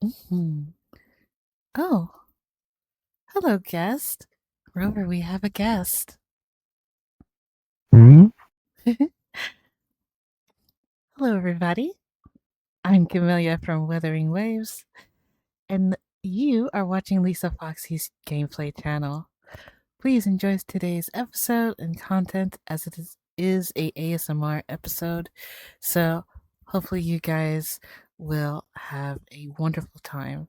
Mhm. Oh, hello, guest. Rover, we have a guest. Hmm? Hello, everybody. I'm Camellia from Wuthering Waves, and you are watching Lisa Foxy's gameplay channel. Please enjoy today's episode and content as it is a ASMR episode. So hopefully you guys will have a wonderful time.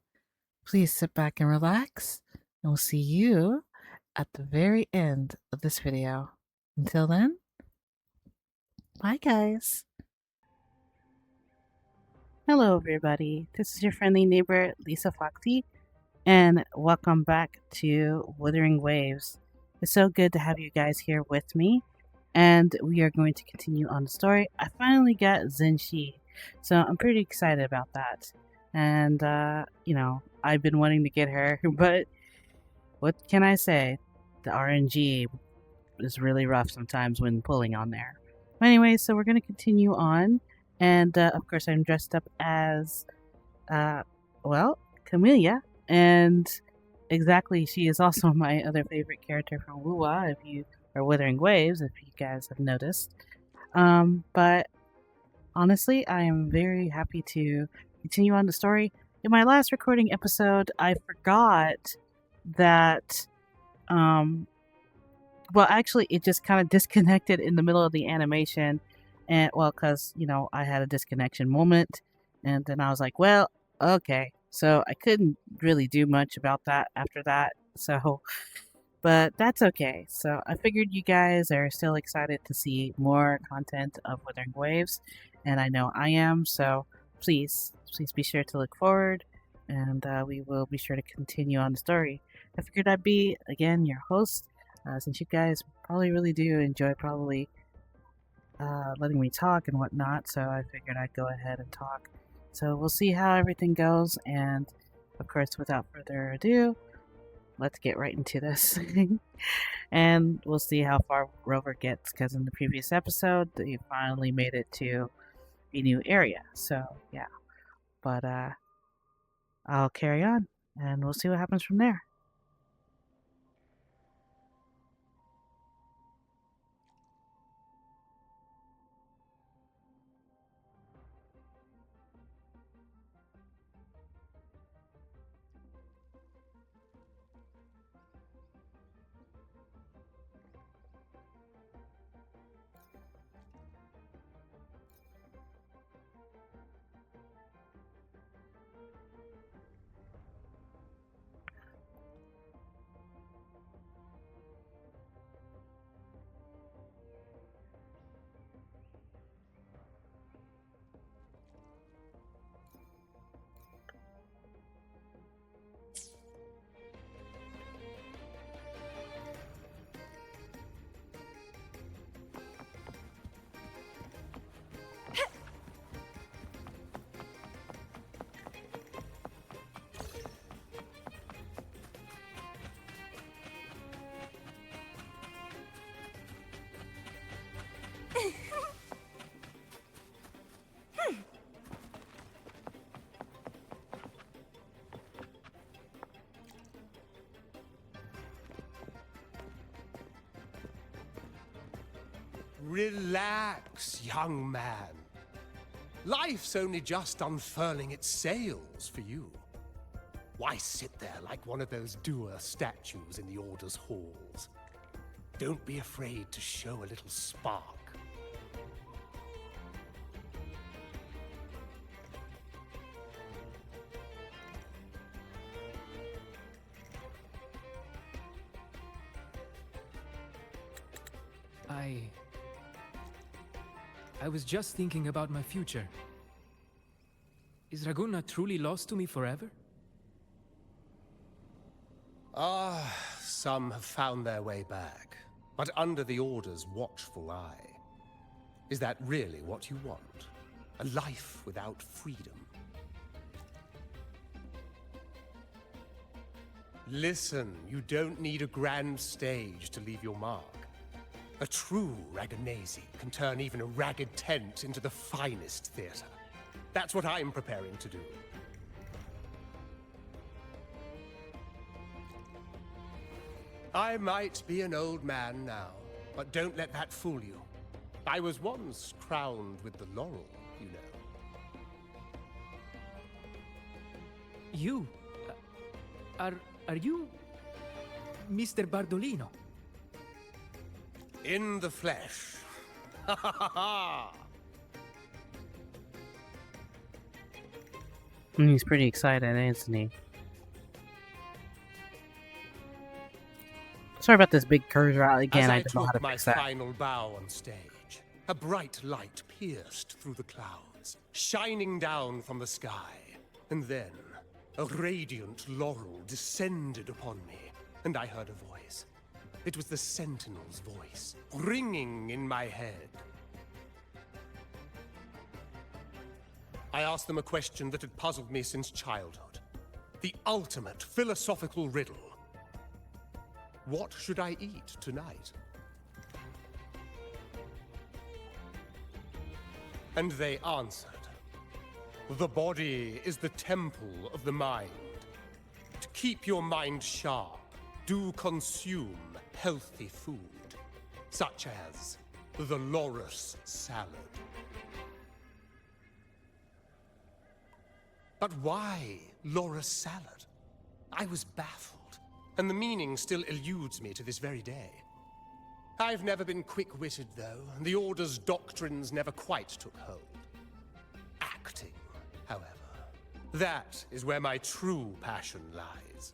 Please sit back and relax, and we'll see you at the very end of this video. Until then, bye guys. Hello, everybody. This is your friendly neighbor, Lisa Foxy, and welcome back to Wuthering Waves. It's so good to have you guys here with me, and we are going to continue on the story. I finally got Zenshi, so I'm pretty excited about that. And, I've been wanting to get her, but what can I say? The RNG is really rough sometimes when pulling on there. Anyway, so we're going to continue on. And of course, I'm dressed up as, uh, well, Camellia. And exactly, she is also my other favorite character from Wuwa, if you are Wuthering Waves, if you guys have noticed. But honestly, I am very happy to continue on the story. In my last recording episode, I forgot that um, well, actually, it just kind of disconnected in the middle of the animation. And well, because, I had a disconnection moment. And then I was like, well, okay. So I couldn't really do much about that after that. So, but that's okay. So I figured you guys are still excited to see more content of Wuthering Waves. And I know I am. So please be sure to look forward. And we will be sure to continue on the story. I figured I'd be, again, your host since you guys probably really do enjoy probably letting me talk and whatnot, so I figured I'd go ahead and talk. So we'll see how everything goes, and of course, without further ado, let's get right into this. And we'll see how far Rover gets, because in the previous episode, he finally made it to a new area. So yeah, but I'll carry on, and we'll see what happens from there. Relax, young man. Life's only just unfurling its sails for you. Why sit there like one of those dour statues in the Order's halls? Don't be afraid to show a little spark. I was just thinking about my future. Is Raguna truly lost to me forever? Some have found their way back, but under the Order's watchful eye. Is that really what you want? A life without freedom? Listen, you don't need a grand stage to leave your mark. A true Raganese can turn even a ragged tent into the finest theater. That's what I'm preparing to do. I might be an old man now, but don't let that fool you. I was once crowned with the laurel, you know. You? Are you Mr. Bardolino? In the flesh. Ha ha ha ha! He's pretty excited, isn't he? Sorry about this big curse rally again. I don't know how to my fix that. final bow on stage, a bright light pierced through the clouds, shining down from the sky. And then, a radiant laurel descended upon me, and I heard a voice. It was the Sentinel's voice, ringing in my head. I asked them a question that had puzzled me since childhood. The ultimate philosophical riddle. What should I eat tonight? And they answered. The body is the temple of the mind. To keep your mind sharp, do consume healthy food, such as the loris salad. But why loris salad? I was baffled, and the meaning still eludes me to this very day. I've never been quick-witted, though, and the Order's doctrines never quite took hold. Acting, however, that is where my true passion lies.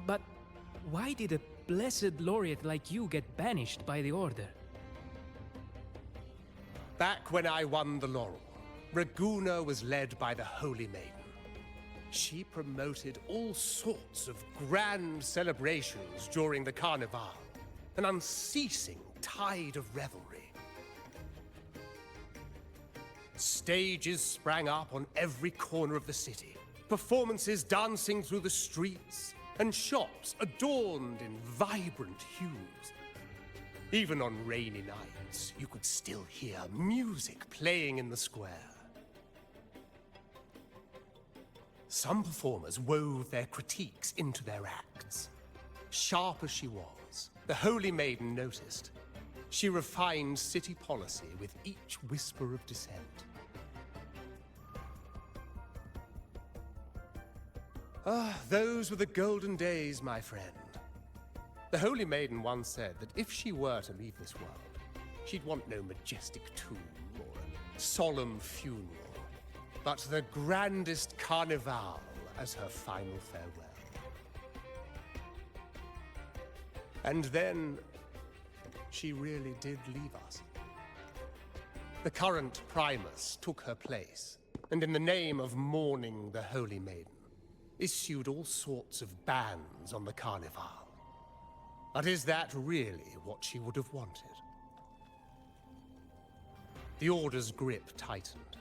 But why did a blessed laureate like you get banished by the Order? Back when I won the laurel, Raguna was led by the Holy Maiden. She promoted all sorts of grand celebrations during the Carnival, an unceasing tide of revelry. Stages sprang up on every corner of the city, performances dancing through the streets, and shops adorned in vibrant hues. Even on rainy nights, you could still hear music playing in the square. Some performers wove their critiques into their acts. Sharp as she was, the Holy Maiden noticed. She refined city policy with each whisper of dissent. Ah, those were the golden days, my friend. The Holy Maiden once said that if she were to leave this world, she'd want no majestic tomb or a solemn funeral, but the grandest carnival as her final farewell. And then, she really did leave us. The current Primus took her place, and in the name of mourning the Holy Maiden, issued all sorts of bans on the Carnival. But is that really what she would have wanted? The Order's grip tightened,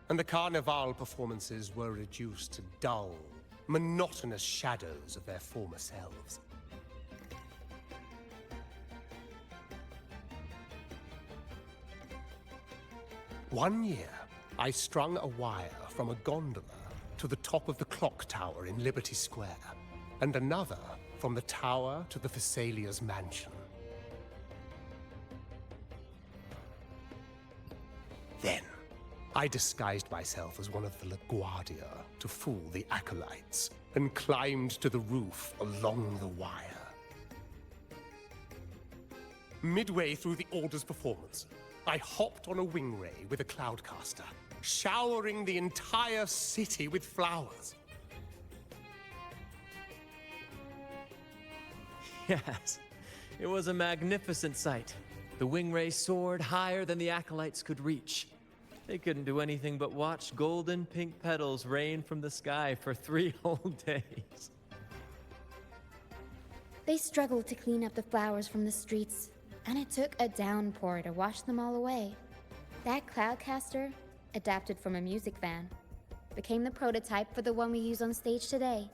and the Carnival performances were reduced to dull, monotonous shadows of their former selves. One year, I strung a wire from a gondola to the top of the clock tower in Liberty Square, and another from the tower to the Thessalia's mansion. Then, I disguised myself as one of the LaGuardia to fool the acolytes, and climbed to the roof along the wire. Midway through the Order's performance, I hopped on a wing ray with a cloudcaster, showering the entire city with flowers. Yes, it was a magnificent sight. The wingray soared higher than the acolytes could reach. They couldn't do anything but watch golden pink petals rain from the sky for 3 whole days. They struggled to clean up the flowers from the streets, and it took a downpour to wash them all away. That cloudcaster, adapted from a music van, became the prototype for the one we use on stage today.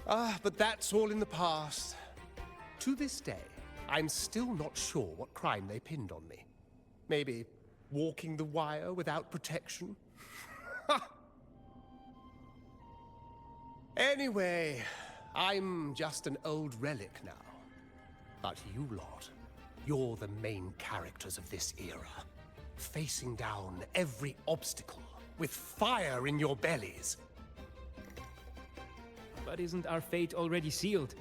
But that's all in the past. To this day, I'm still not sure what crime they pinned on me. Maybe walking the wire without protection? Anyway, I'm just an old relic now. But you lot, you're the main characters of this era. Facing down every obstacle with fire in your bellies. But isn't our fate already sealed?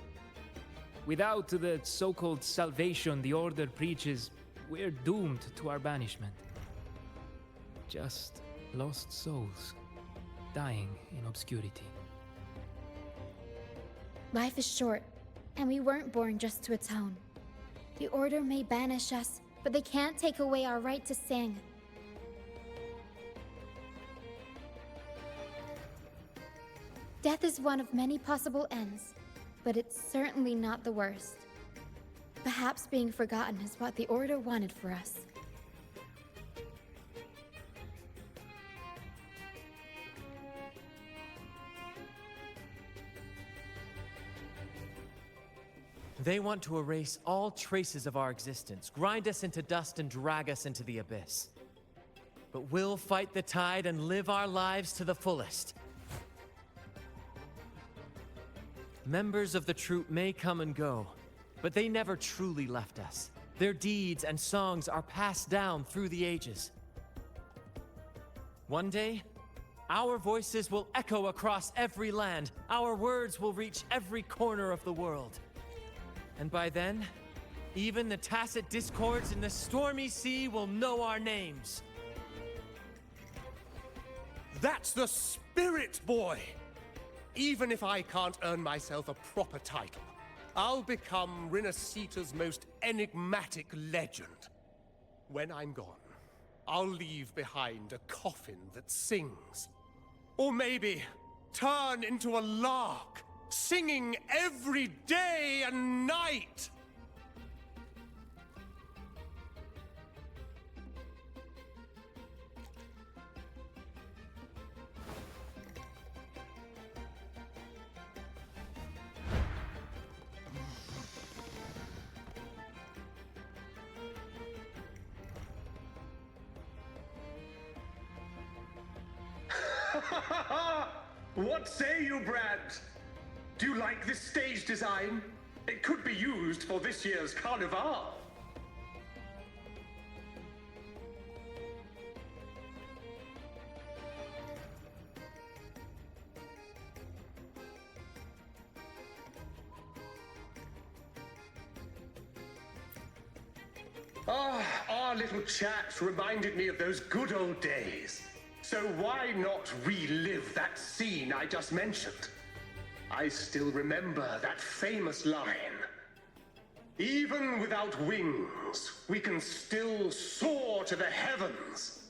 Without the so-called salvation the Order preaches, we're doomed to our banishment. Just lost souls, dying in obscurity. Life is short, and we weren't born just to atone. The Order may banish us, but they can't take away our right to sing. Death is one of many possible ends, but it's certainly not the worst. Perhaps being forgotten is what the Order wanted for us. They want to erase all traces of our existence, grind us into dust and drag us into the abyss. But we'll fight the tide and live our lives to the fullest. Members of the troupe may come and go, but they never truly left us. Their deeds and songs are passed down through the ages. One day, our voices will echo across every land. Our words will reach every corner of the world. And by then, even the tacit discords in the stormy sea will know our names. That's the spirit, boy! Even if I can't earn myself a proper title, I'll become Rinasita's most enigmatic legend. When I'm gone, I'll leave behind a coffin that sings. Or maybe turn into a lark, singing every day and night! What say you, Brad? Do you like this stage design? It could be used for this year's carnival. Our little chat reminded me of those good old days. So why not relive that scene I just mentioned? I still remember that famous line. Even without wings, we can still soar to the heavens.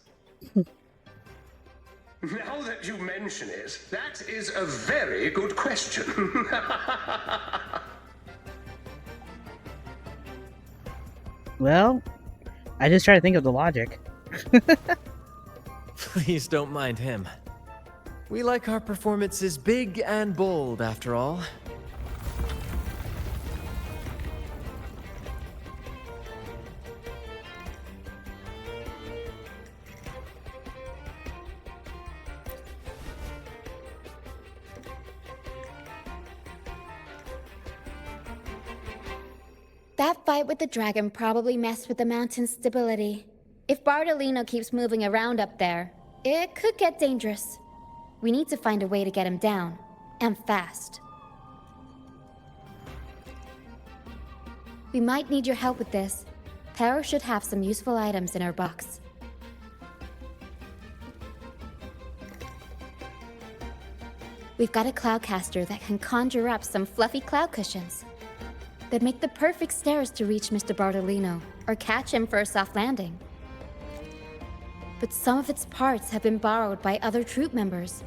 Now that you mention it, that is a very good question. Well, I just try to think of the logic. Please don't mind him. We like our performances big and bold, after all. That fight with the dragon probably messed with the mountain's stability. If Bartolino keeps moving around up there, it could get dangerous. We need to find a way to get him down, and fast. We might need your help with this. Taro should have some useful items in her box. We've got a cloudcaster that can conjure up some fluffy cloud cushions. They'd make the perfect stairs to reach Mr. Bartolino, or catch him for a soft landing. But some of its parts have been borrowed by other troop members.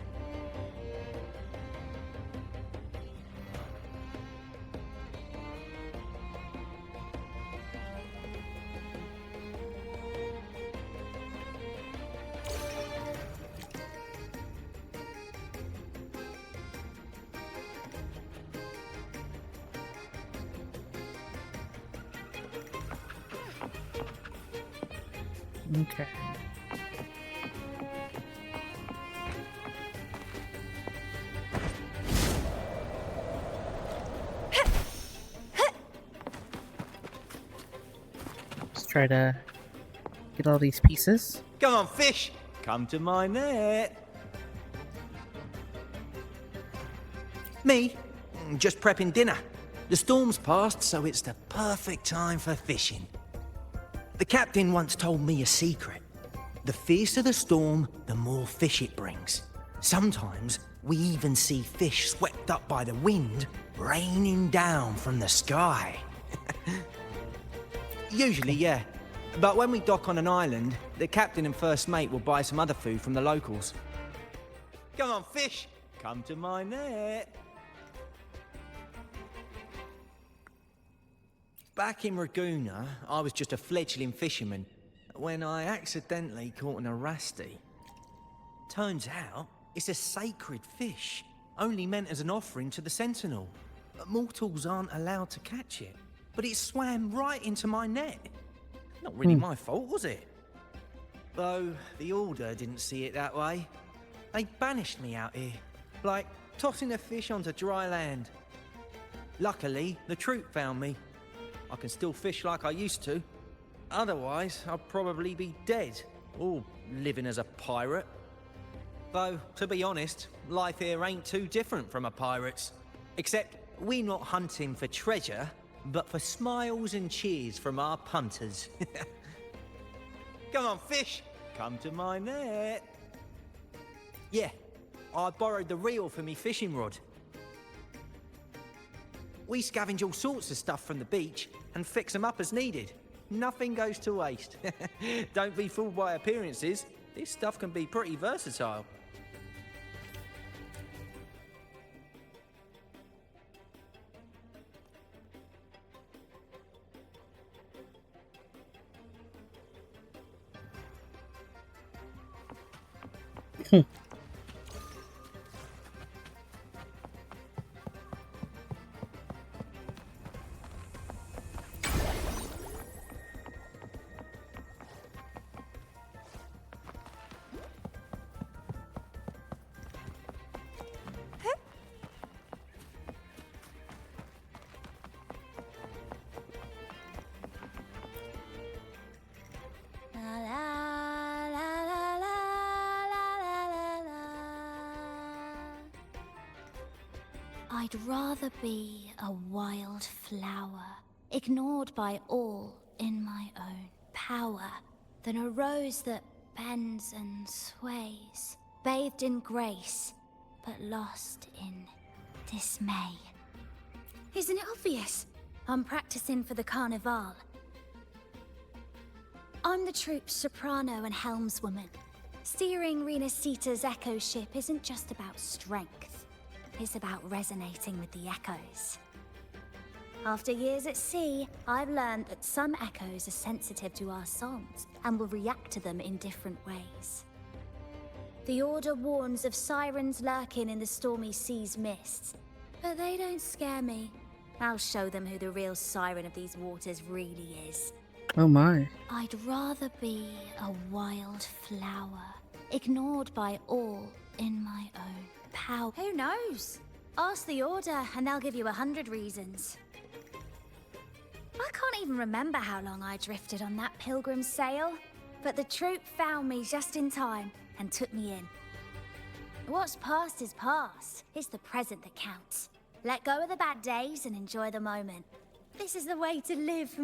Okay. Let's try to get all these pieces. Come on, fish! Come to my net. Me? Just prepping dinner. The storm's passed, so it's the perfect time for fishing. The captain once told me a secret. The fiercer the storm, the more fish it brings. Sometimes we even see fish swept up by the wind, raining down from the sky. Usually, yeah. But when we dock on an island, the captain and first mate will buy some other food from the locals. Come on, fish! Come to my net. Back in Raguna, I was just a fledgling fisherman when I accidentally caught an arasti. Turns out, it's a sacred fish, only meant as an offering to the Sentinel. Mortals aren't allowed to catch it, but it swam right into my net. Not really my fault, was it? Though the Order didn't see it that way. They banished me out here, like tossing a fish onto dry land. Luckily, the troop found me. I can still fish like I used to. Otherwise, I'd probably be dead, or living as a pirate. Though, to be honest, life here ain't too different from a pirate's. Except, we're not hunting for treasure, but for smiles and cheers from our punters. Come on, fish! Come to my net. Yeah, I borrowed the reel for me fishing rod. We scavenge all sorts of stuff from the beach and fix them up as needed. Nothing goes to waste. Don't be fooled by appearances. This stuff can be pretty versatile. I'd rather be a wild flower, ignored by all in my own power, than a rose that bends and sways, bathed in grace, but lost in dismay. Isn't it obvious? I'm practicing for the Carnival. I'm the troop's soprano and helmswoman. Steering Rena Sita's echo ship isn't just about strength. It's about resonating with the echoes. After years at sea, I've learned that some echoes are sensitive to our songs and will react to them in different ways. The Order warns of sirens lurking in the stormy sea's mists, but they don't scare me. I'll show them who the real siren of these waters really is. Oh my. I'd rather be a wild flower, ignored by all in my own power. Who knows? Ask the Order and they'll give you 100 reasons. I can't even remember how long I drifted on that pilgrim sail, but the troop found me just in time and took me in. What's past is past. It's the present that counts. Let go of the bad days and enjoy the moment. This is the way to live,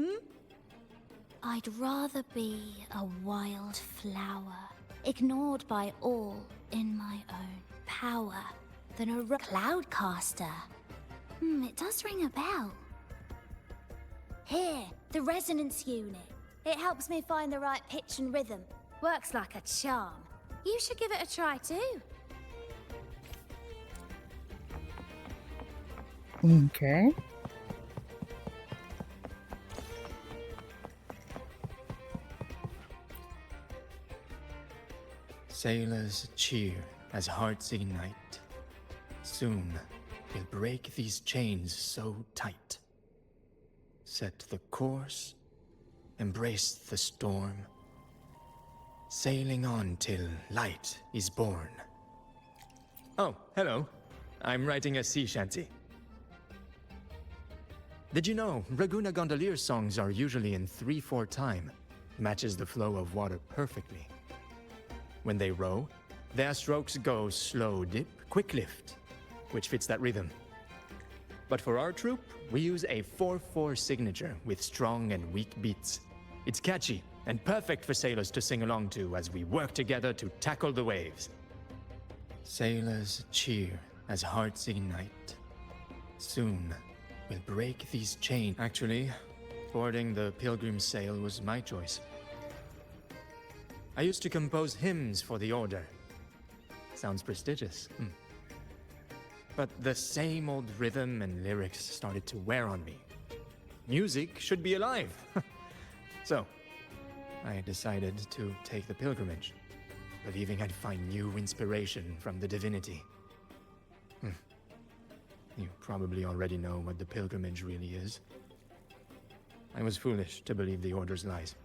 I'd rather be a wild flower, ignored by all in my own power, than a cloudcaster. It does ring a bell. Here, the resonance unit. It helps me find the right pitch and rhythm. Works like a charm. You should give it a try too. Okay. Sailors cheer as hearts ignite. Soon we'll break these chains so tight. Set the course, embrace the storm, sailing on till light is born. Oh, hello. I'm writing a sea shanty. Did you know Raguna Gondolier's songs are usually in 3/4 time? Matches the flow of water perfectly. When they row, their strokes go slow dip, quick lift, which fits that rhythm. But for our troupe, we use a 4/4 signature with strong and weak beats. It's catchy and perfect for sailors to sing along to as we work together to tackle the waves. Sailors cheer as hearts ignite. Soon, we'll break these chains. Actually, boarding the Pilgrim's Sail was my choice. I used to compose hymns for the Order. Sounds prestigious. But the same old rhythm and lyrics started to wear on me. Music should be alive. So, I decided to take the pilgrimage, believing I'd find new inspiration from the divinity. You probably already know what the pilgrimage really is. I was foolish to believe the Order's lies.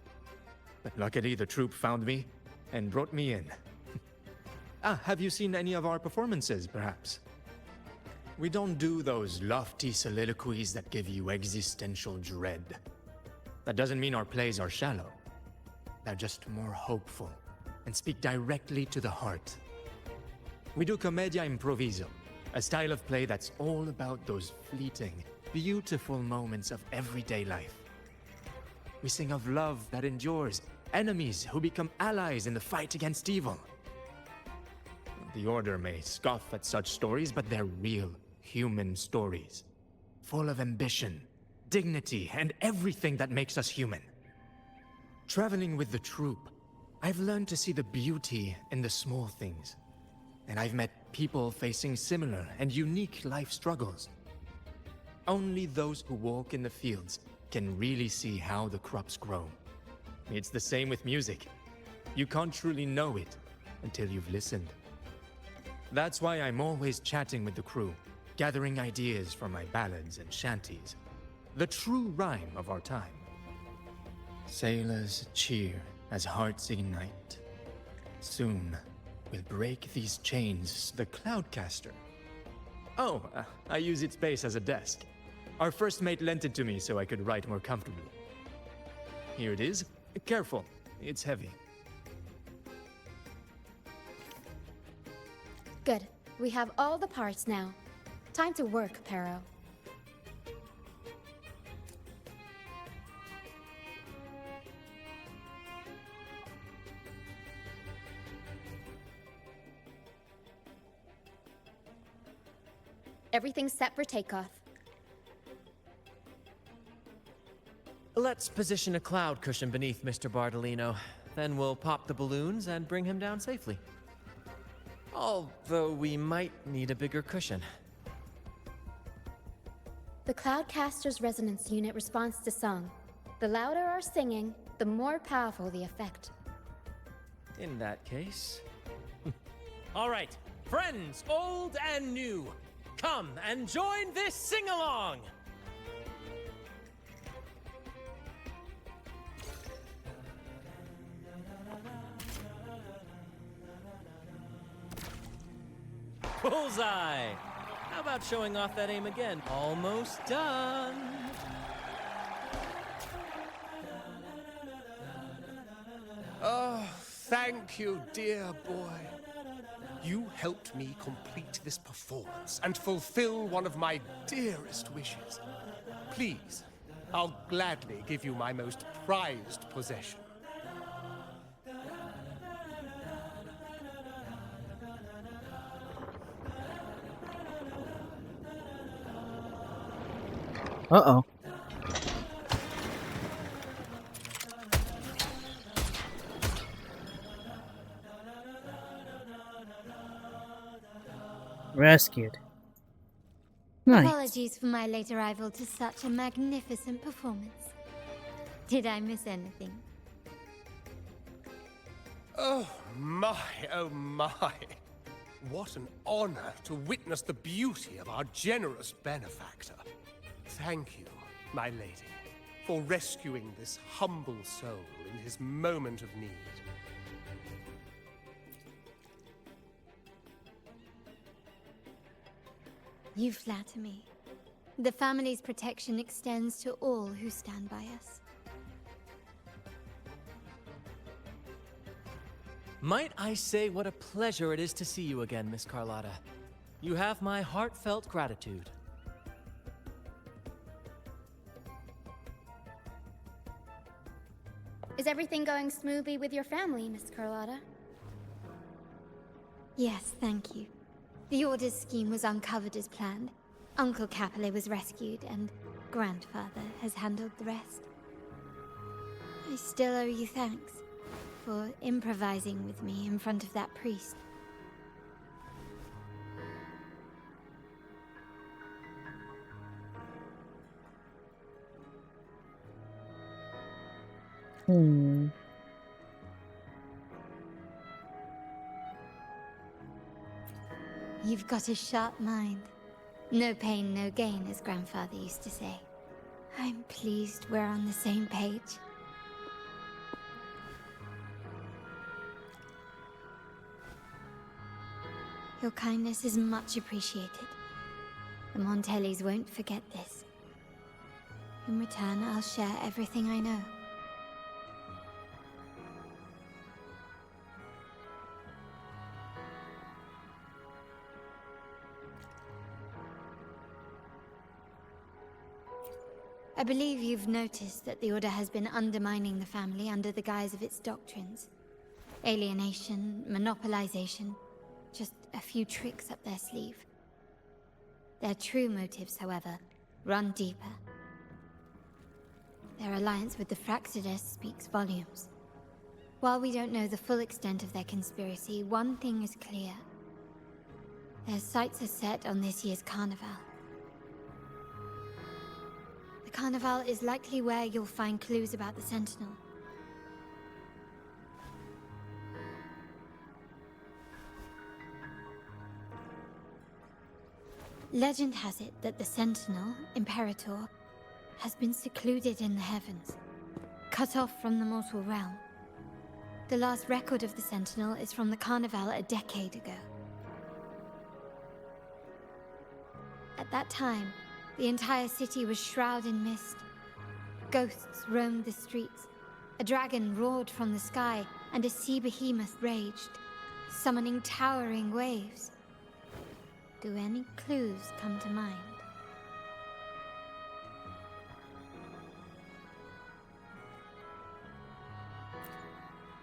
But luckily the troupe found me and brought me in. Have you seen any of our performances, perhaps? We don't do those lofty soliloquies that give you existential dread. That doesn't mean our plays are shallow. They're just more hopeful and speak directly to the heart. We do commedia improviso, a style of play that's all about those fleeting, beautiful moments of everyday life. We sing of love that endures, enemies who become allies in the fight against evil. The Order may scoff at such stories, but they're real, human stories. Full of ambition, dignity, and everything that makes us human. Traveling with the troupe, I've learned to see the beauty in the small things. And I've met people facing similar and unique life struggles. Only those who walk in the fields can really see how the crops grow. It's the same with music. You can't truly know it until you've listened. That's why I'm always chatting with the crew, gathering ideas for my ballads and shanties. The true rhyme of our time. Sailors cheer as hearts ignite. Soon, we'll break these chains. The Cloudcaster. Oh, I use its base as a desk. Our first mate lent it to me so I could write more comfortably. Here it is. Careful, it's heavy. Good. We have all the parts now. Time to work, Pero. Everything's set for takeoff. Let's position a cloud cushion beneath Mr. Bardolino. Then we'll pop the balloons and bring him down safely. Although we might need a bigger cushion. The Cloudcaster's resonance unit responds to song. The louder our singing, the more powerful the effect. In that case... All right, friends old and new, come and join this sing-along! Bullseye! How about showing off that aim again? Almost done! Oh, thank you, dear boy. You helped me complete this performance and fulfill one of my dearest wishes. Please, I'll gladly give you my most prized possession. Uh-oh. Rescued. Nice. Apologies for my late arrival to such a magnificent performance. Did I miss anything? Oh my, oh my. What an honor to witness the beauty of our generous benefactor. Thank you, my lady, for rescuing this humble soul in his moment of need. You flatter me. The family's protection extends to all who stand by us. Might I say what a pleasure it is to see you again, Miss Carlotta. You have my heartfelt gratitude. Is everything going smoothly with your family, Miss Carlotta? Yes, thank you. The Order's scheme was uncovered as planned. Uncle Capulet was rescued, and Grandfather has handled the rest. I still owe you thanks for improvising with me in front of that priest. You've got a sharp mind. No pain, no gain, as Grandfather used to say. I'm pleased we're on the same page. Your kindness is much appreciated. The Montellis won't forget this. In return, I'll share everything I know. I believe you've noticed that the Order has been undermining the family under the guise of its doctrines. Alienation, monopolization, just a few tricks up their sleeve. Their true motives, however, run deeper. Their alliance with the Fraxidus speaks volumes. While we don't know the full extent of their conspiracy, one thing is clear. Their sights are set on this year's carnival. The carnival is likely where you'll find clues about the Sentinel. Legend has it that the Sentinel, Imperator, has been secluded in the heavens, cut off from the mortal realm. The last record of the Sentinel is from the Carnival a decade ago. At that time, the entire city was shrouded in mist. Ghosts roamed the streets. A dragon roared from the sky, and a sea behemoth raged, summoning towering waves. Do any clues come to mind?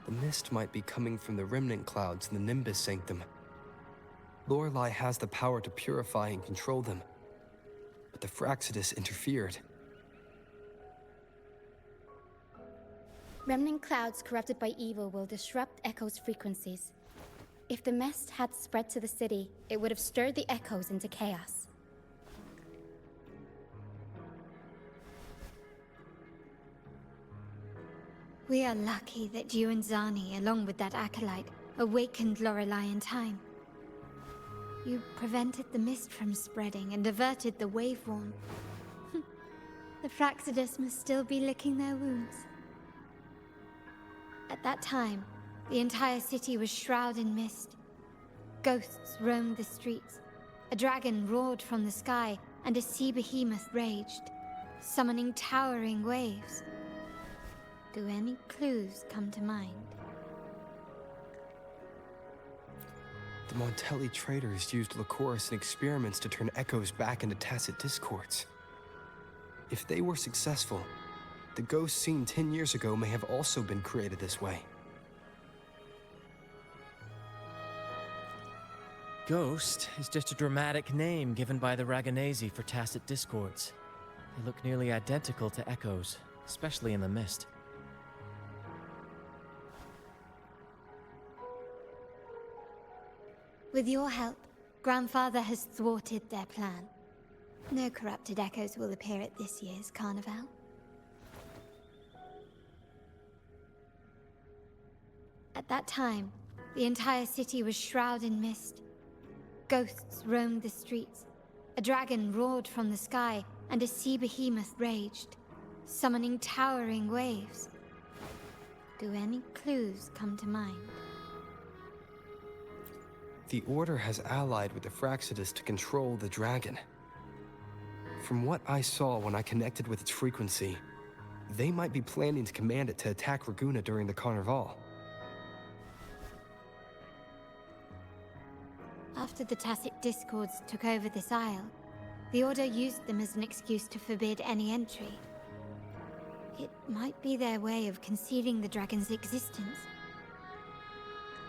The mist might be coming from the remnant clouds in the Nimbus Sanctum. Lorelei has the power to purify and control them, but the Fraxidus interfered. Remnant clouds corrupted by evil will disrupt Echo's frequencies. If the mist had spread to the city, it would have stirred the echoes into chaos. We are lucky that you and Zani, along with that acolyte, awakened Lorelei in time. You prevented the mist from spreading and averted the wave-worn. The Fraxidus must still be licking their wounds. At that time, the entire city was shrouded in mist. Ghosts roamed the streets. A dragon roared from the sky, and a sea behemoth raged, summoning towering waves. Do any clues come to mind? The Montelli traders used Lycoris in experiments to turn echoes back into tacit discords. If they were successful, the ghosts seen 10 years ago may have also been created this way. Ghost is just a dramatic name given by the Raganesi for tacit discords. They look nearly identical to echoes, especially in the mist. With your help, Grandfather has thwarted their plan. No corrupted echoes will appear at this year's carnival. At that time, the entire city was shrouded in mist. Ghosts roamed the streets. A dragon roared from the sky, and a sea behemoth raged, summoning towering waves. Do any clues come to mind? The Order has allied with the Fraxidus to control the dragon. From what I saw when I connected with its frequency, they might be planning to command it to attack Raguna during the Carnival. After the Tacit Discords took over this isle, the Order used them as an excuse to forbid any entry. It might be their way of concealing the dragon's existence.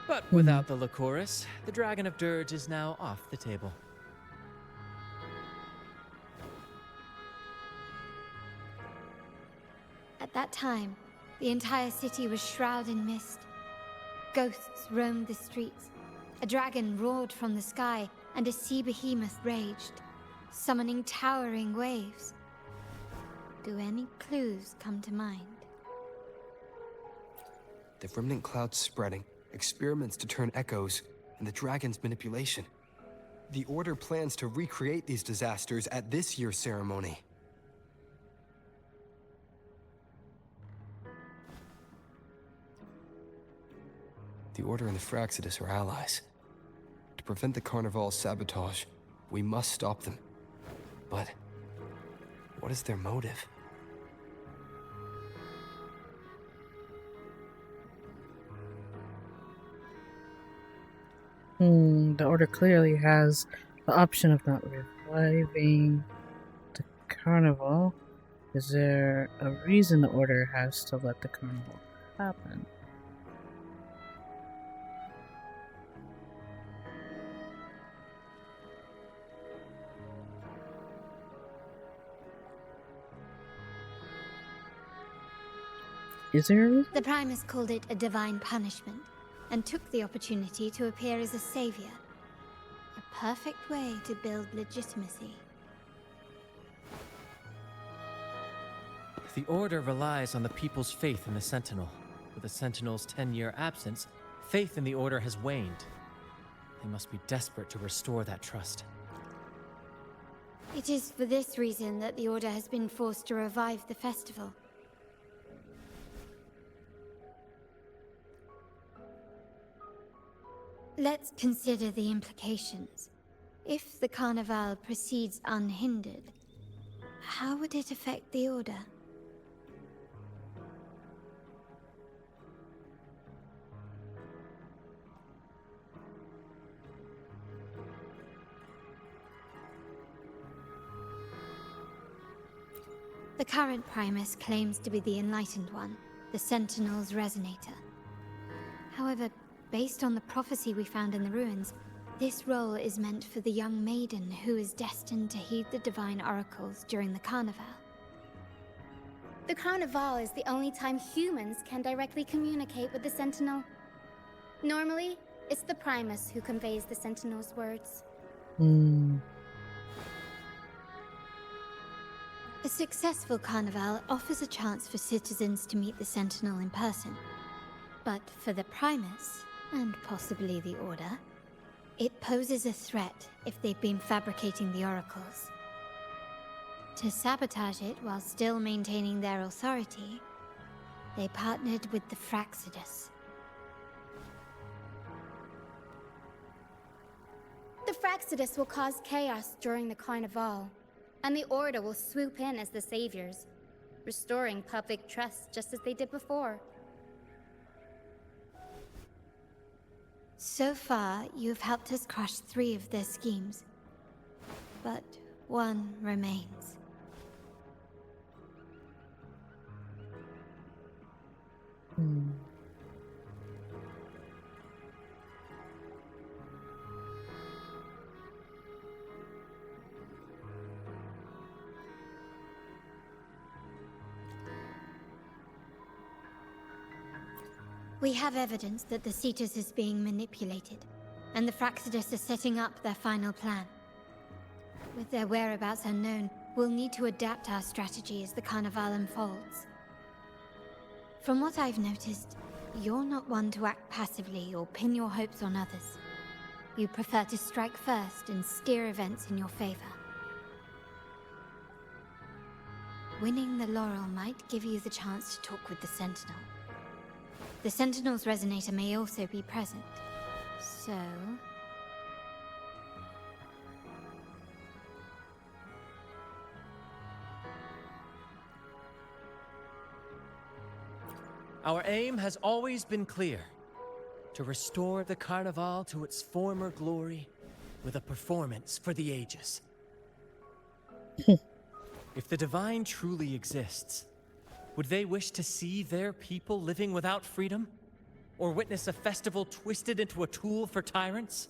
But without the Lycoris, the Dragon of Dirge is now off the table. At that time, the entire city was shrouded in mist. Ghosts roamed the streets. A dragon roared from the sky, and a sea behemoth raged, summoning towering waves. Do any clues come to mind? The remnant clouds spreading, experiments to turn echoes, and the dragon's manipulation. The Order plans to recreate these disasters at this year's ceremony. The Order and the Fraxidus are allies. To prevent the Carnival's sabotage, we must stop them. But what is their motive? The Order clearly has the option of not reviving the carnival. Is there a reason the Order has to let the carnival happen? Is there a reason? The Primus called it a divine punishment, and took the opportunity to appear as a savior. A perfect way to build legitimacy. The Order relies on the people's faith in the Sentinel. With the Sentinel's 10-year absence, faith in the Order has waned. They must be desperate to restore that trust. It is for this reason that the Order has been forced to revive the festival. Let's consider the implications. If the Carnival proceeds unhindered, how would it affect the Order? The current Primus claims to be the Enlightened One, the Sentinel's Resonator. However, based on the prophecy we found in the ruins, this role is meant for the young maiden who is destined to heed the divine oracles during the Carnival. The Carnival is the only time humans can directly communicate with the Sentinel. Normally, it's the Primus who conveys the Sentinel's words. A successful Carnival offers a chance for citizens to meet the Sentinel in person. But for the Primus, and possibly the Order, it poses a threat if they've been fabricating the oracles. To sabotage it while still maintaining their authority, they partnered with the Fraxidus. The Fraxidus will cause chaos during the Carnival, and the Order will swoop in as the saviors, restoring public trust just as they did before. So far, you've helped us crush 3 of their schemes. But one remains. We have evidence that the Cetus is being manipulated, and the Fraxidus are setting up their final plan. With their whereabouts unknown, we'll need to adapt our strategy as the Carnival unfolds. From what I've noticed, you're not one to act passively or pin your hopes on others. You prefer to strike first and steer events in your favor. Winning the laurel might give you the chance to talk with the Sentinel. The Sentinel's Resonator may also be present. So, Our aim has always been clear: to restore the Carnival to its former glory with a performance for the ages. If the Divine truly exists, would they wish to see their people living without freedom? Or witness a festival twisted into a tool for tyrants?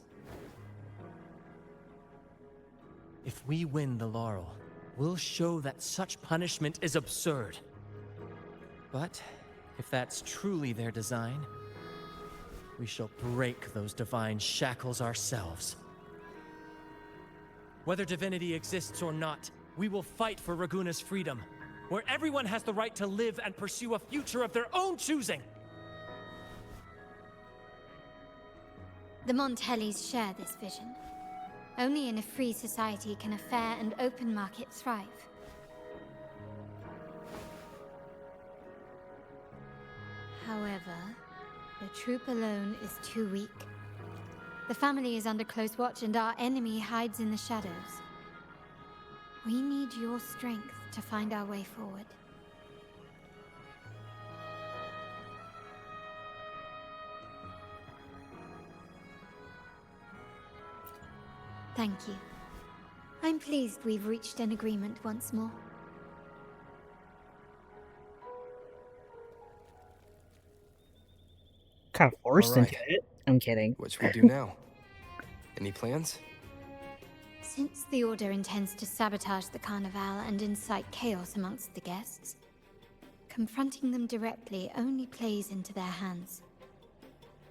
If we win the laurel, we'll show that such punishment is absurd. But if that's truly their design, we shall break those divine shackles ourselves. Whether divinity exists or not, we will fight for Raguna's freedom, where everyone has the right to live and pursue a future of their own choosing. The Montellis share this vision. Only in a free society can a fair and open market thrive. However, the troop alone is too weak. The family is under close watch and our enemy hides in the shadows. We need your strength to find our way forward. Thank you. I'm pleased we've reached an agreement once more. Kind of forced All right. into it. I'm kidding. What should we do now? Any plans? Since the Order intends to sabotage the Carnival and incite chaos amongst the guests, confronting them directly only plays into their hands.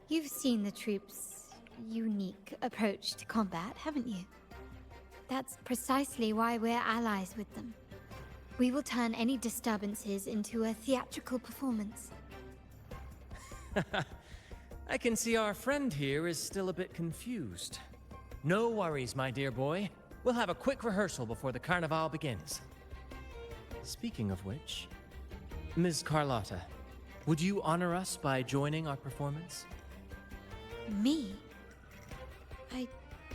You've seen the troops' unique approach to combat, haven't you? That's precisely why we're allies with them. We will turn any disturbances into a theatrical performance. I can see our friend here is still a bit confused. No worries, my dear boy. We'll have a quick rehearsal before the Carnival begins. Speaking of which, Ms. Carlotta, would you honor us by joining our performance? Me? I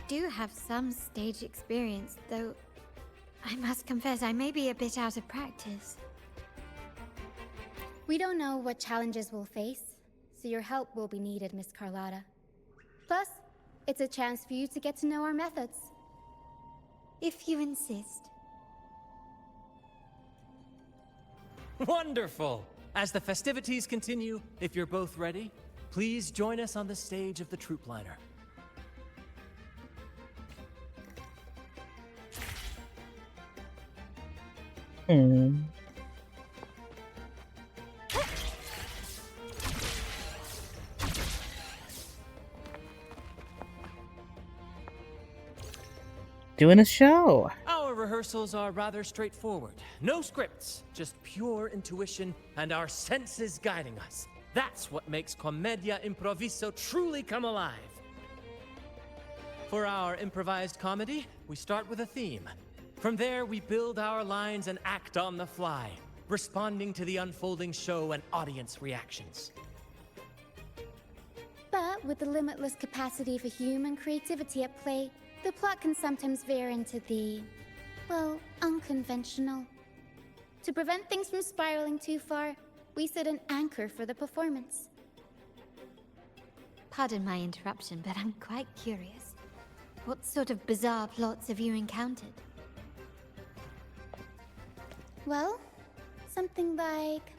do have some stage experience, though I must confess I may be a bit out of practice. We don't know what challenges we'll face, so your help will be needed, Miss Carlotta. Plus, it's a chance for you to get to know our methods. If you insist. Wonderful! As the festivities continue, if you're both ready, please join us on the stage of the troop liner. Doing a show. Our rehearsals are rather straightforward. No scripts, just pure intuition and our senses guiding us. That's what makes Commedia Improviso truly come alive. For our improvised comedy, we start with a theme. From there, we build our lines and act on the fly, responding to the unfolding show and audience reactions. But with the limitless capacity for human creativity at play, the plot can sometimes veer into the, well, unconventional. To prevent things from spiraling too far, we set an anchor for the performance. Pardon my interruption, but I'm quite curious. What sort of bizarre plots have you encountered? Well, something like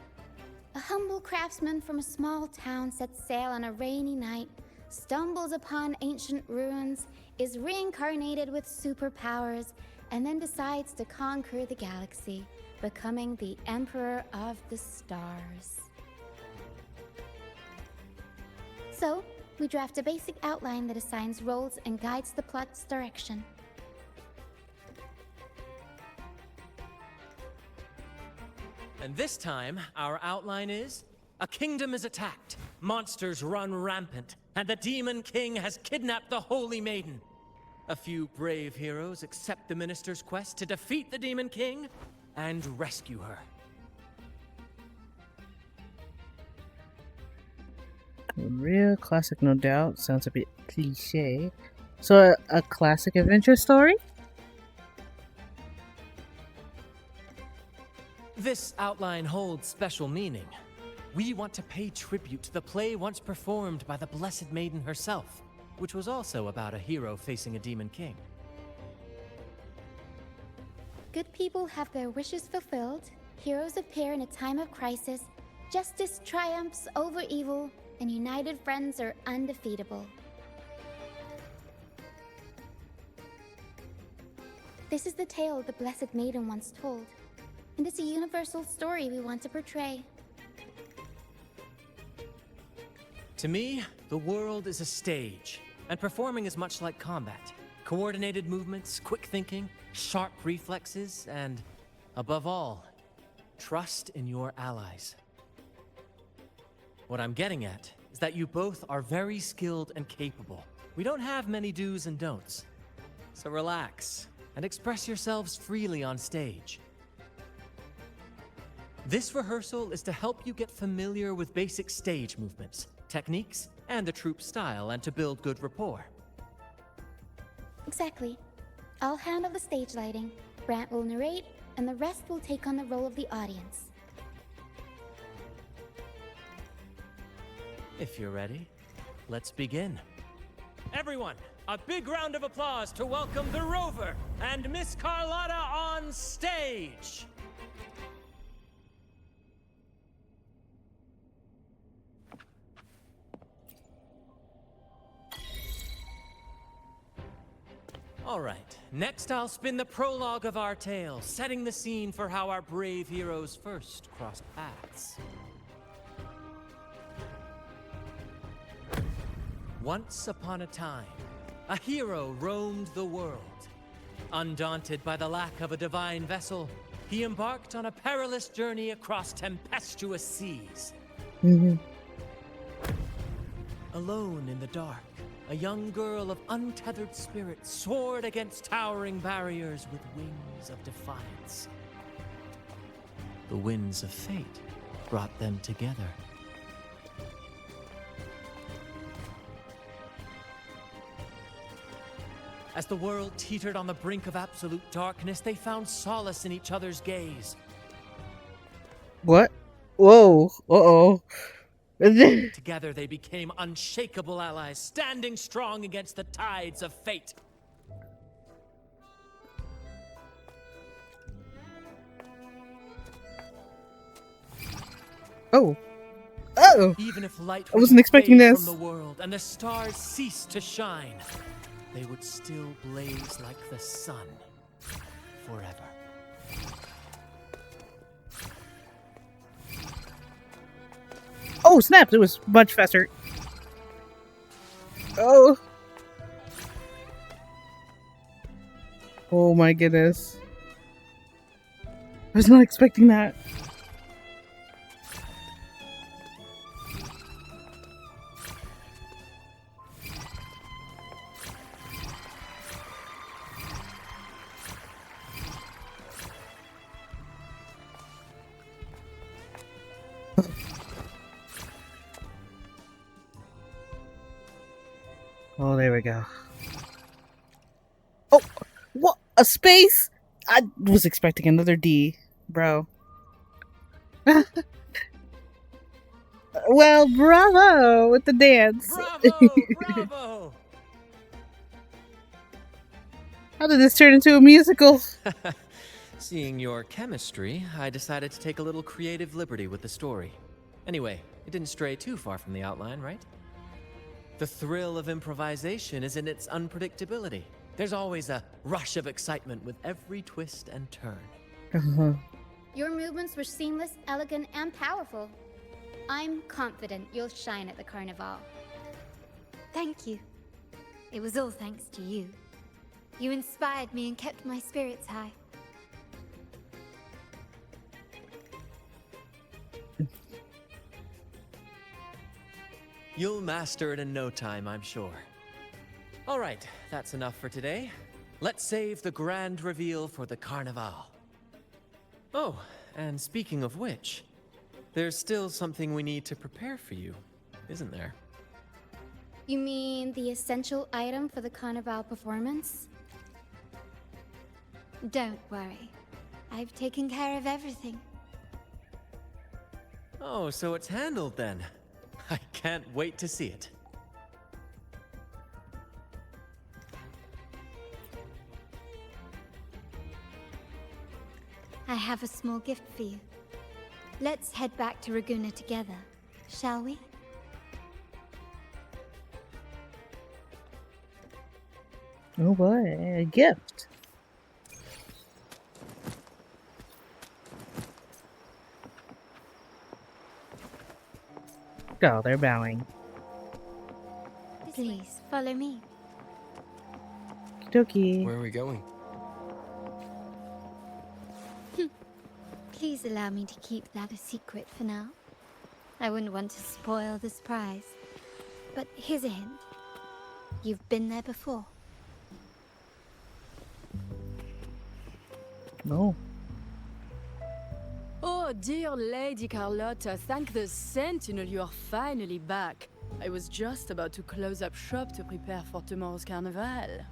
a humble craftsman from a small town sets sail on a rainy night, stumbles upon ancient ruins, is reincarnated with superpowers, and then decides to conquer the galaxy, becoming the Emperor of the Stars. So, we draft a basic outline that assigns roles and guides the plot's direction. And this time, our outline is: a kingdom is attacked, monsters run rampant, and the Demon King has kidnapped the Holy Maiden. A few brave heroes accept the minister's quest to defeat the Demon King and rescue her. Real classic, no doubt. Sounds a bit cliche. So, a classic adventure story? This outline holds special meaning. we want to pay tribute to the play once performed by the Blessed Maiden herself, which was also about a hero facing a demon king. Good people have their wishes fulfilled, heroes appear in a time of crisis, justice triumphs over evil, and united friends are undefeatable. This is the tale the Blessed Maiden once told, and it's a universal story we want to portray. To me, the world is a stage, and performing is much like combat. Coordinated movements, quick thinking, sharp reflexes, and, above all, trust in your allies. What I'm getting at is that you both are very skilled and capable. We don't have many do's and don'ts. So relax and express yourselves freely on stage. This rehearsal is to help you get familiar with basic stage movements, techniques, and the troupe style, and to build good rapport. Exactly. I'll handle the stage lighting, Brant will narrate, and the rest will take on the role of the audience. If you're ready, let's begin. Everyone, a big round of applause to welcome the Rover and Miss Carlotta on stage! All right, next I'll spin the prologue of our tale, setting the scene for how our brave heroes first crossed paths. Once upon a time, a hero roamed the world. Undaunted by the lack of a divine vessel, he embarked on a perilous journey across tempestuous seas. Alone in the dark, a young girl of untethered spirit soared against towering barriers with wings of defiance. The winds of fate brought them together. As the world teetered on the brink of absolute darkness, they found solace in each other's gaze. What? Whoa. Uh-oh. Together they became unshakable allies, standing strong against the tides of fate. Oh. Oh. Even if light I wasn't expecting fade this. from the world and the stars ceased to shine, they would still blaze like the sun forever. Oh, snap! It was much faster. Oh. Oh my goodness. I was not expecting that. Oh, there we go. Oh, what? A space? I was expecting another D, bro. Well, bravo with the dance. Bravo! Bravo! How did this turn into a musical? Seeing your chemistry, I decided to take a little creative liberty with the story. Anyway, it didn't stray too far from the outline, right? The thrill of improvisation is in its unpredictability. There's always a rush of excitement with every twist and turn. Your movements were seamless, elegant, and powerful. I'm confident you'll shine at the carnival. Thank you. It was all thanks to you. You inspired me and kept my spirits high. You'll master it in no time, I'm sure. All right, that's enough for today. Let's save the grand reveal for the carnival. Oh, and speaking of which, there's still something we need to prepare for you, isn't there? You mean the essential item for the carnival performance? Don't worry. I've taken care of everything. Oh, so it's handled then. I can't wait to see it. I have a small gift for you. Let's head back to Raguna together, shall we? Oh boy, a gift. Oh, they're bowing. Please, follow me. Okie Where are we going? Please allow me to keep that a secret for now. I wouldn't want to spoil the surprise. But here's a hint. You've been there before. No. Oh, dear Lady Carlotta, thank the Sentinel you are finally back. I was just about to close up shop to prepare for tomorrow's carnival.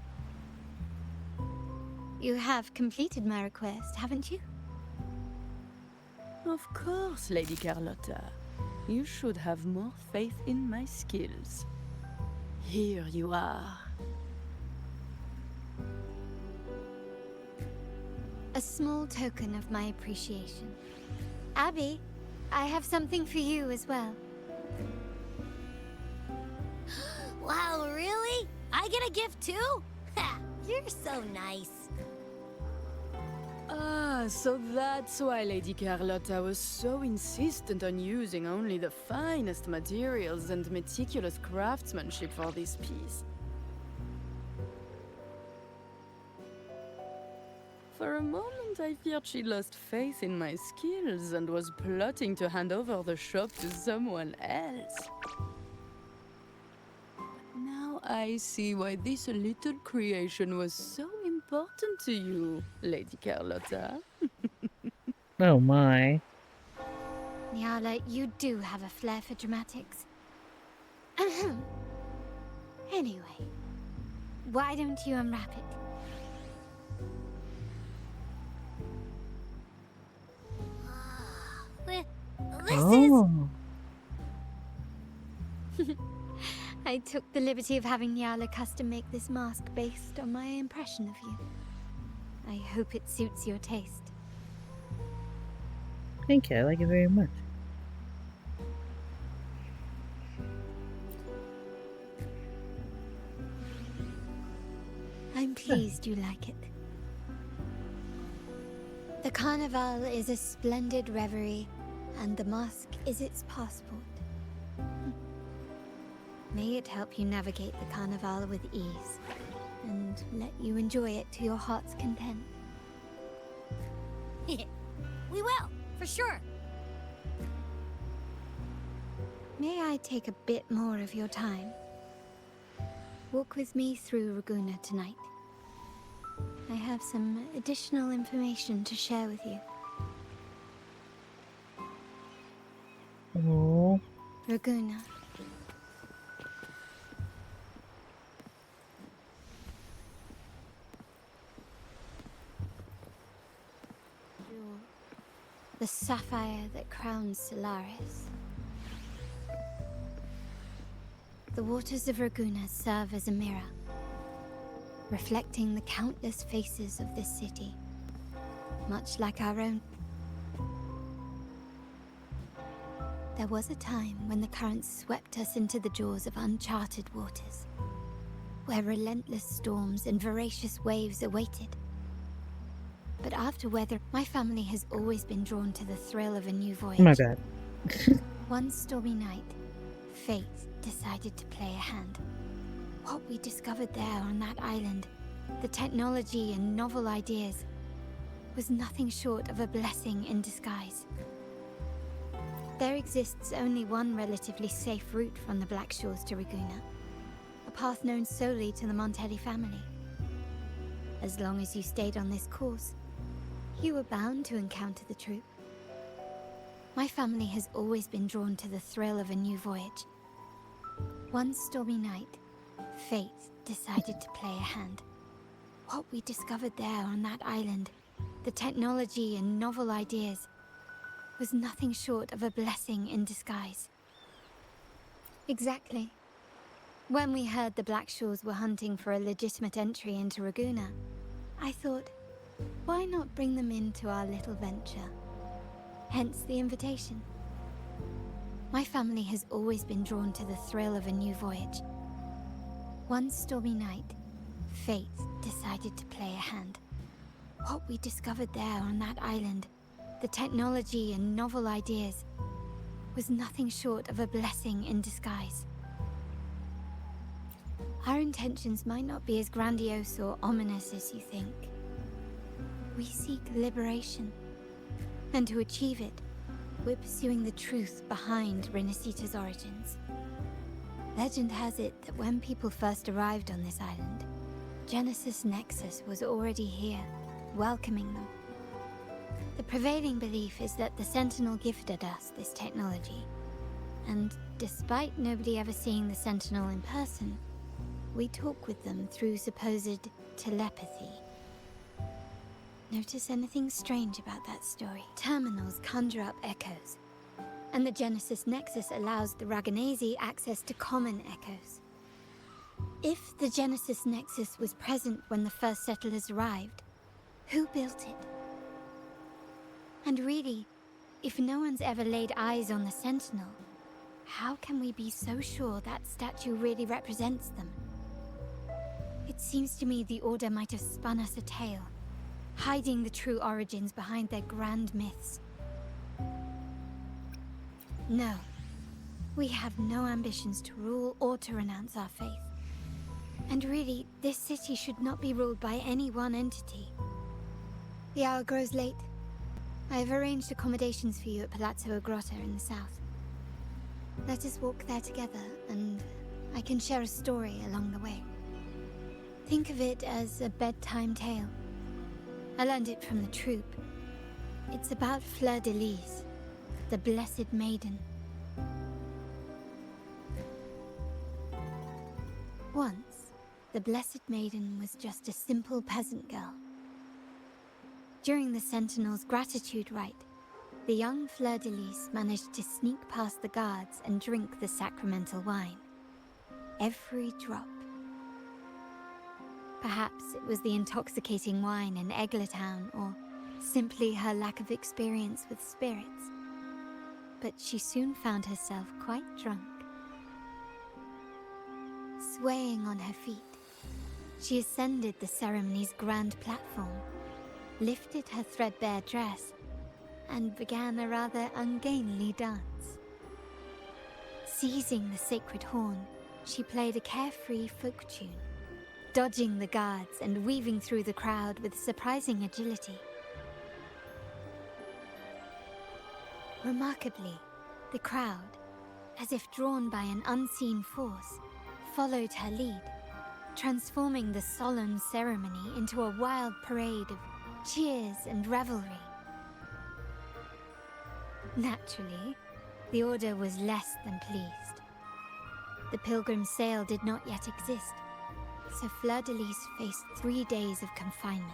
You have completed my request, haven't you? Of course, Lady Carlotta. You should have more faith in my skills. Here you are. A small token of my appreciation. Abby, I have something for you as well. Wow, really? I get a gift too? Ha! You're so nice. Ah, so that's why Lady Carlotta was so insistent on using only the finest materials and meticulous craftsmanship for this piece. For a moment, I feared she lost faith in my skills and was plotting to hand over the shop to someone else. But now I see why this little creation was so important to you, Lady Carlotta. Oh my. Nyala, you do have a flair for dramatics. Anyway, why don't you unwrap it? This Oh. I took the liberty of having Nyala custom make this mask based on my impression of you. I hope it suits your taste. Thank you, I like it very much. I'm pleased you like it. The carnival is a splendid reverie, and the mask is its passport. May it help you navigate the carnival with ease, and let you enjoy it to your heart's content. We will, for sure. May I take a bit more of your time? Walk with me through Raguna tonight. I have some additional information to share with you. Oh. Raguna. The sapphire that crowns Solaris. The waters of Raguna serve as a mirror, reflecting the countless faces of this city, much like our own. There was a time when the currents swept us into the jaws of uncharted waters, where relentless storms and voracious waves awaited. But after weather, my family has always been drawn to the thrill of a new voyage. My bad. One stormy night, fate decided to play a hand. What we discovered there on that island, the technology and novel ideas, was nothing short of a blessing in disguise. There exists only one relatively safe route from the Black Shores to Raguna, a path known solely to the Montelli family. As long as you stayed on this course, you were bound to encounter the truth. My family has always been drawn to the thrill of a new voyage. One stormy night, fate decided to play a hand. What we discovered there on that island, the technology and novel ideas, was nothing short of a blessing in disguise. Exactly. When we heard the Blackshaws were hunting for a legitimate entry into Raguna, I thought, why not bring them into our little venture? Hence the invitation. My family has always been drawn to the thrill of a new voyage. One stormy night, fate decided to play a hand. What we discovered there on that island, the technology and novel ideas, was nothing short of a blessing in disguise. Our intentions might not be as grandiose or ominous as you think. We seek liberation, and to achieve it, we're pursuing the truth behind Renacita's origins. Legend has it that when people first arrived on this island, Genesis Nexus was already here, welcoming them. The prevailing belief is that the Sentinel gifted us this technology, and despite nobody ever seeing the Sentinel in person, we talk with them through supposed telepathy. Notice anything strange about that story? Terminals conjure up echoes, and the Genesis Nexus allows the Raganazi access to common echoes. If the Genesis Nexus was present when the first settlers arrived, who built it? And really, if no one's ever laid eyes on the Sentinel, how can we be so sure that statue really represents them? It seems to me the Order might have spun us a tale, hiding the true origins behind their grand myths. No, we have no ambitions to rule or to renounce our faith. And really, this city should not be ruled by any one entity. The hour grows late. I have arranged accommodations for you at Palazzo Grotto in the south. Let us walk there together, and I can share a story along the way. Think of it as a bedtime tale. I learned it from the troop. It's about Fleur de Lis, the Blessed Maiden. Once, the Blessed Maiden was just a simple peasant girl. During the Sentinel's gratitude rite, the young Fleur de Lis managed to sneak past the guards and drink the sacramental wine. Every drop. Perhaps it was the intoxicating wine in Eglatown, or simply her lack of experience with spirits. But she soon found herself quite drunk. Swaying on her feet, she ascended the ceremony's grand platform, lifted her threadbare dress, and began a rather ungainly dance. Seizing the sacred horn, she played a carefree folk tune, dodging the guards and weaving through the crowd with surprising agility. Remarkably, the crowd, as if drawn by an unseen force, followed her lead, transforming the solemn ceremony into a wild parade of cheers and revelry. Naturally, the Order was less than pleased. The pilgrim sale did not yet exist, so Fleur de Lis faced 3 days of confinement.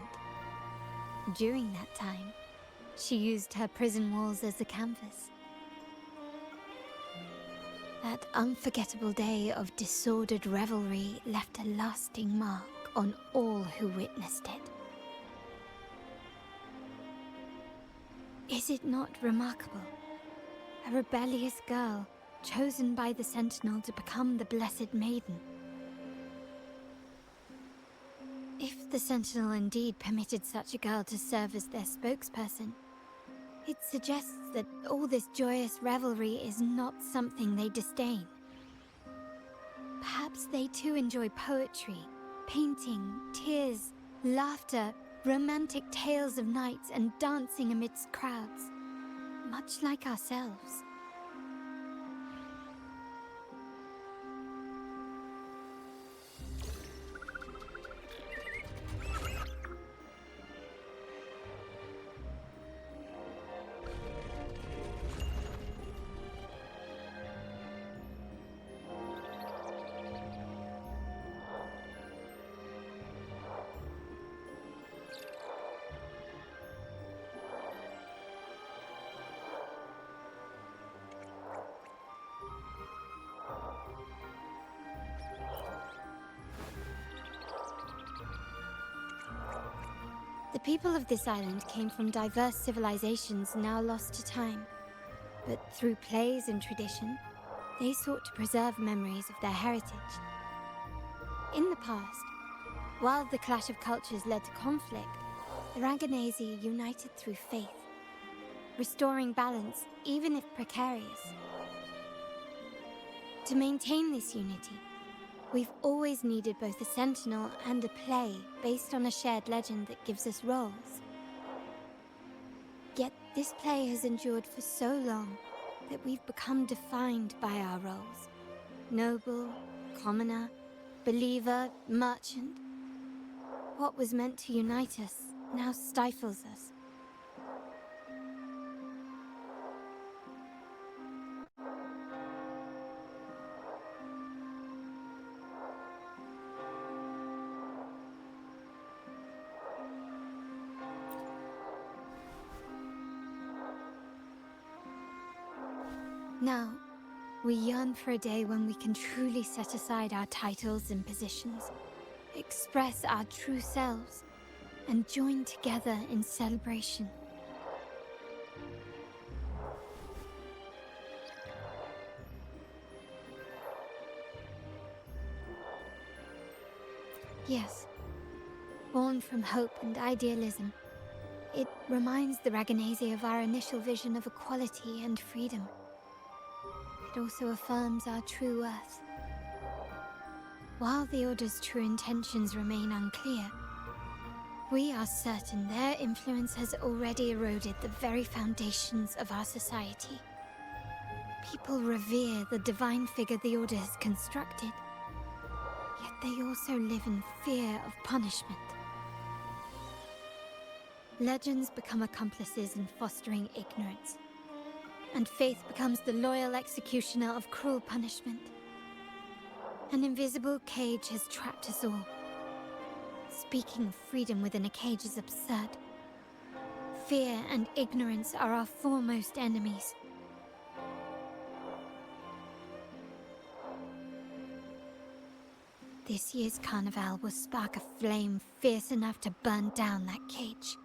During that time, she used her prison walls as a canvas. That unforgettable day of disordered revelry left a lasting mark on all who witnessed it. Is it not remarkable? A rebellious girl chosen by the Sentinel to become the Blessed Maiden. If the Sentinel indeed permitted such a girl to serve as their spokesperson, it suggests that all this joyous revelry is not something they disdain. Perhaps they too enjoy poetry, painting, tears, laughter, romantic tales of nights, and dancing amidst crowds, much like ourselves. The people of this island came from diverse civilizations now lost to time. But through plays and tradition, they sought to preserve memories of their heritage. In the past, while the clash of cultures led to conflict, the Raganazi united through faith, restoring balance even if precarious. To maintain this unity, we've always needed both a sentinel and a play based on a shared legend that gives us roles. Yet this play has endured for so long that we've become defined by our roles. Noble, commoner, believer, merchant. What was meant to unite us now stifles us. Now, we yearn for a day when we can truly set aside our titles and positions, express our true selves, and join together in celebration. Yes, born from hope and idealism, it reminds the Raganazi of our initial vision of equality and freedom. It also affirms our true worth. While the Order's true intentions remain unclear, we are certain their influence has already eroded the very foundations of our society. People revere the divine figure the Order has constructed, yet they also live in fear of punishment. Legends become accomplices in fostering ignorance, and faith becomes the loyal executioner of cruel punishment. An invisible cage has trapped us all. Speaking of freedom within a cage is absurd. Fear and ignorance are our foremost enemies. This year's carnival will spark a flame fierce enough to burn down that cage.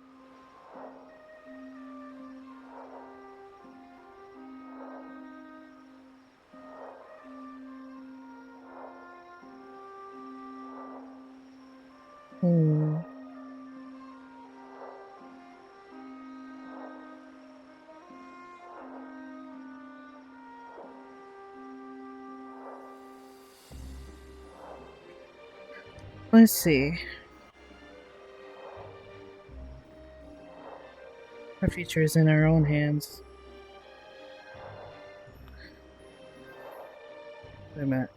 Let's see. Our future is in our own hands. Wait a minute.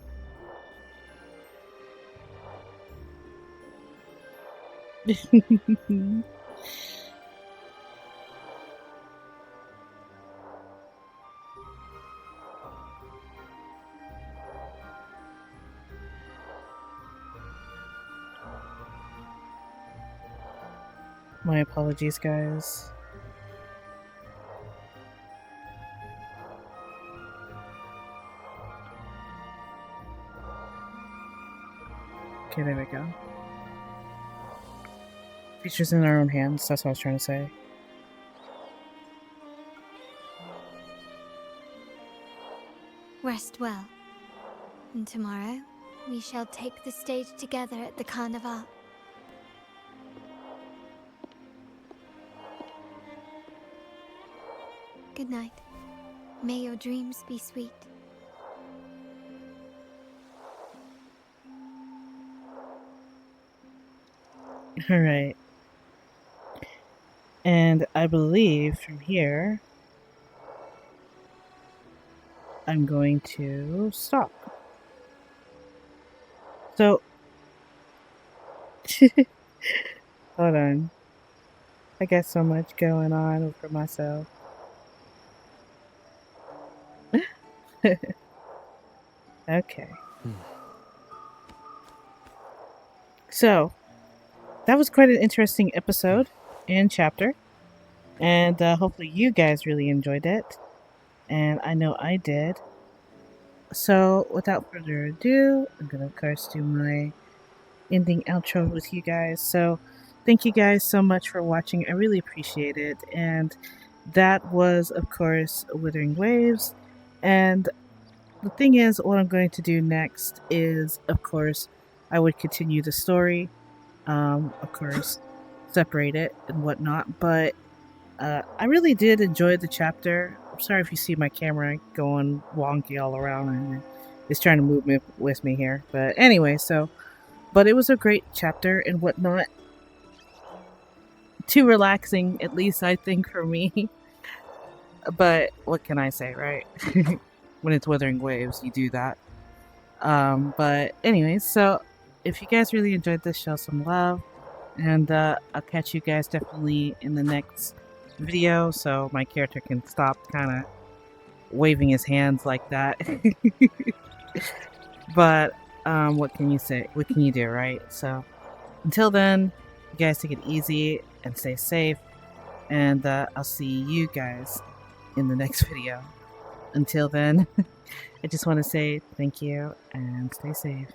My apologies, guys. Okay, there we go. Features in our own hands, that's what I was trying to say. Rest well. And tomorrow, we shall take the stage together at the carnival. Good night. May your dreams be sweet. Alright. And I believe from here, I'm going to stop. So, hold on. I got so much going on for myself. Okay. So, that was quite an interesting episode and chapter. And hopefully you guys really enjoyed it. And I know I did. So, without further ado, I'm going to, of course, do my ending outro with you guys. So, thank you guys so much for watching. I really appreciate it. And that was, of course, Wuthering Waves. And the thing is, what I'm going to do next is, of course, I would continue the story. Of course, separate it and whatnot. But I really did enjoy the chapter. I'm sorry if you see my camera going wonky all around and it's trying to move with me here. But anyway, but it was a great chapter and whatnot. Too relaxing, at least I think, for me. But what can I say, right? When it's Wuthering Waves, you do that. But anyways, so if you guys really enjoyed this, show some love. And I'll catch you guys definitely in the next video, so my character can stop kind of waving his hands like that. But what can you say? What can you do, right? So until then, you guys take it easy and stay safe. And I'll see you guys in the next video. Until then, I just want to say thank you and stay safe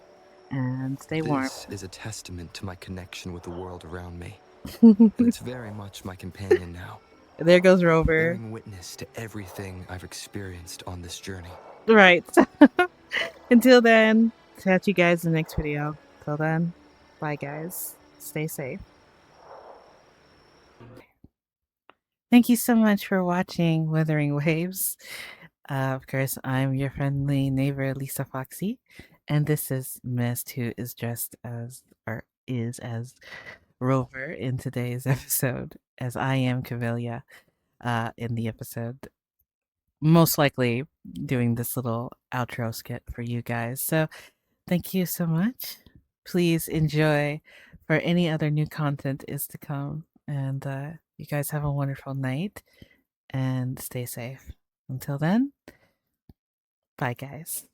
and stay warm. This is a testament to my connection with the world around me. And it's very much my companion now. There goes Rover. Bearing witness to everything I've experienced on this journey. Right. Until then, catch you guys in the next video. Till then, bye guys. Stay safe. Thank you so much for watching Wuthering Waves. Of course, I'm your friendly neighbor, Lisa Foxy, and this is Mist, who is dressed as, or is as, Rover in today's episode, as I am Cavilia in the episode. Most likely doing this little outro skit for you guys. So thank you so much. Please enjoy for any other new content is to come. And you guys have a wonderful night and stay safe. Until then, bye guys.